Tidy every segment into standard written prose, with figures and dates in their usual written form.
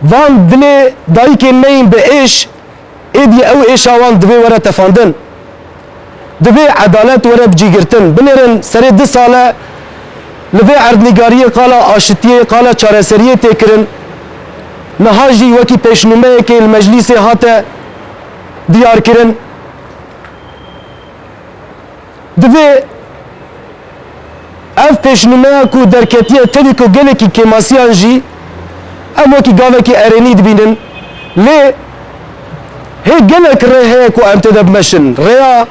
Van dilê dayikên me yên bi êş êdî ew êşa wan divê were tefandin. Divê edalet were bicîgirtin. Binêrin serê 2 sale li vê erdnîgariyê qala aşitiyê, qala çareseriyê têkirin. Niha jî wekî pêşnûmeyekê li meclîsê hate diyarkirin. Divê ev pêşnûmeya ku derketiye tevî ku gelekî kêmasiyan jî em wekî gavekî erênî dibînin. Lê hê gelek rê heye ku em tê de bimeşin. Rêya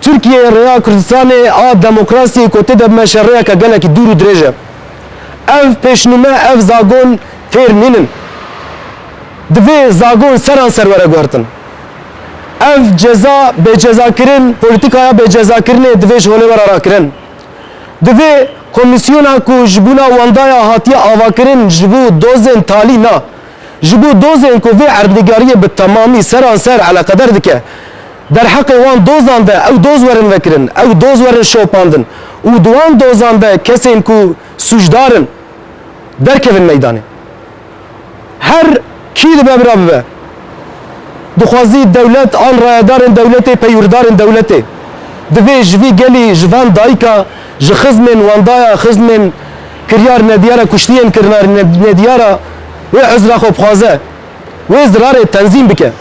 Türkiye, rêya Kurdistanê a demokrasiyê ku tê de bimeşe rêyeka gelekî dûr û dirêj e. Ev pêşnûme, ev zagon fêr nînin. Divê zagon seran ser were guhertin. Ev ceza bêcezakirin, polîtikaya bêcezakirinê divê ji holê were rakirin. Divê komisyona ku ji bûna wandaya hatiye avakirin ji bo dozên talî na. Ji bo dozên ku vê erdnîgariyê bi temamî seran ser eleqedar dike. Derheqê wan dozan de ew doz werin vekirin, ew doz werin şopandin. û di wan dozan de kesên ku suçdarin derkevin meydanê. Her kî dibe bira bibe. Dixwazî dewlet an rayedarên dewletê peywirdarên dewletê divê ji vî gelî ji van dayika ji xizmên wandaya xizmên kiryar nediyara kuştiyên kirina nediyara wê ezra xwe bixwaze wê zirarê tenzîm bike.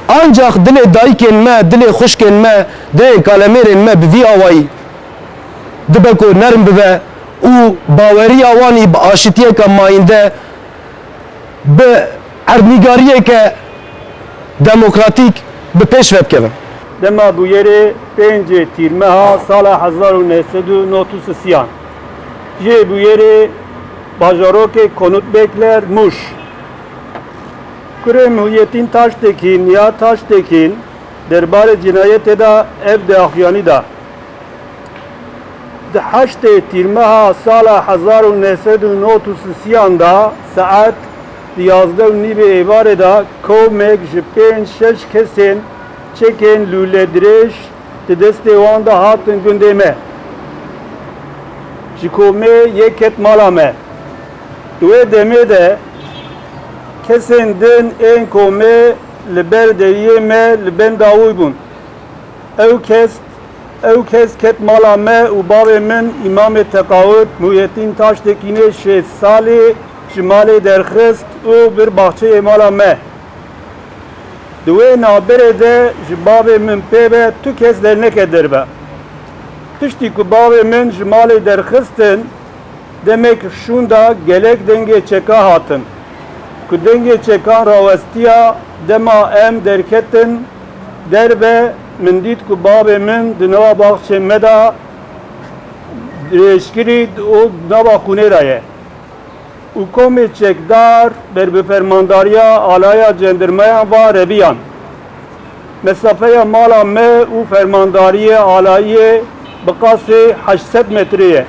Ancak dilê dayikên me, dilê xuşkên me, dê kalemêrên me bi vî awayî dibe ku nerm bibe û baweriya wanî bi aşitiyeka mayînde bi erdnîgariyeke demokratîk bi pêş ve bikevin. Dema bu yerê 5 tîrmeha sala 1993 jê bu yerê bajarokê Konutbekler Muş kurê Muhyiddin Taştekin ya Taştekin derbarê cinayetê da ev daxuyanî da di 8 tîrmeha sala 1993 da saet 11:30 êvarê da kowmek ji 5-6 kesên çekên lûledirêj di destê wan da hatin gundê me. Ji komê yek ket mala me. Di wê demê de kesên din ên komê li ber deriyê me li benda wî bûn. Ew kes ket mala me û bavê min İmamê Teqawut Muhyiddin Taştekinê 6 salê ji malê derxist û bir baxçeyê mala me. Di wê naberê de ji bavê min pê ve tu kes derneke derve. Tiştî ku bavê min ji malê derxistin demek şûn da gelek dengê çeka hatin. Ku dengê çekan rawestiya dema em derketin derve min dît ku bavê min di nava baxçê me da dirêjkirî û nava xûnê da ye. û komê çekdar ber bi fermandariya alaya cendirmeyan va reviyan. Mesafeya mala me û fermandariyê alayiyê bi qasê 800 metre ye.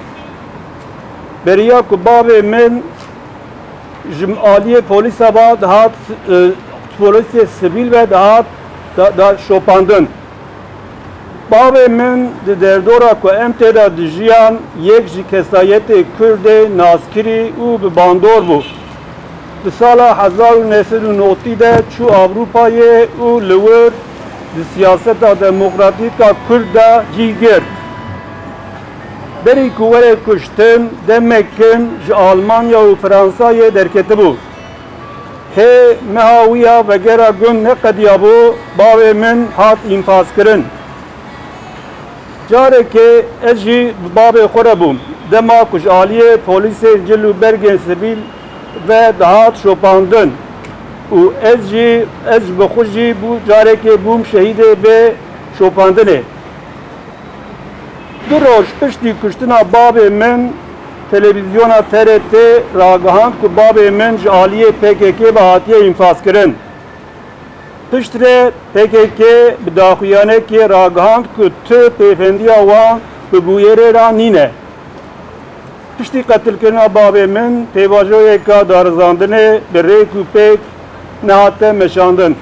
Beriya ku bavê min ji aliyê polîsa va dihat polisê sivîl ve dihat da şopandin. Bavê min di derdora ku em tê de dijiyan yek ji kesayetê Kurdê nazkirî û bi bandor bû. Di sala 1990 de çû Avrupayê û li wir di siyaseta demokratîka Kurd de cî girt. Berî ku were kuştin demekin ji Almanya û Fransayê derketibû. Hê meha wî ya vegera gund neqediya bû bavê min hat înfazkirin. Carekê ez jî bi bavê xwe re bûm. Dema ku ji aliyê polîsên cil û bergên sivîl ve dihat şopandin. û ez ji bi xwe jî bû carekê bûm şehîdê bê şopandinê. Du roj piştî kuştina bavê min televizyona TRT ragihand ku bavê min ji aliyê PKK ve hatiye înfazkirin. Piştre PKK bi daxuyanekê ragihand ku tu pêfendiya wan bi bûyerê ra nîne. Piştî qetilkirina bavê min pêvajoyeka darizandinê bi rêk û pêk nehate meşandin.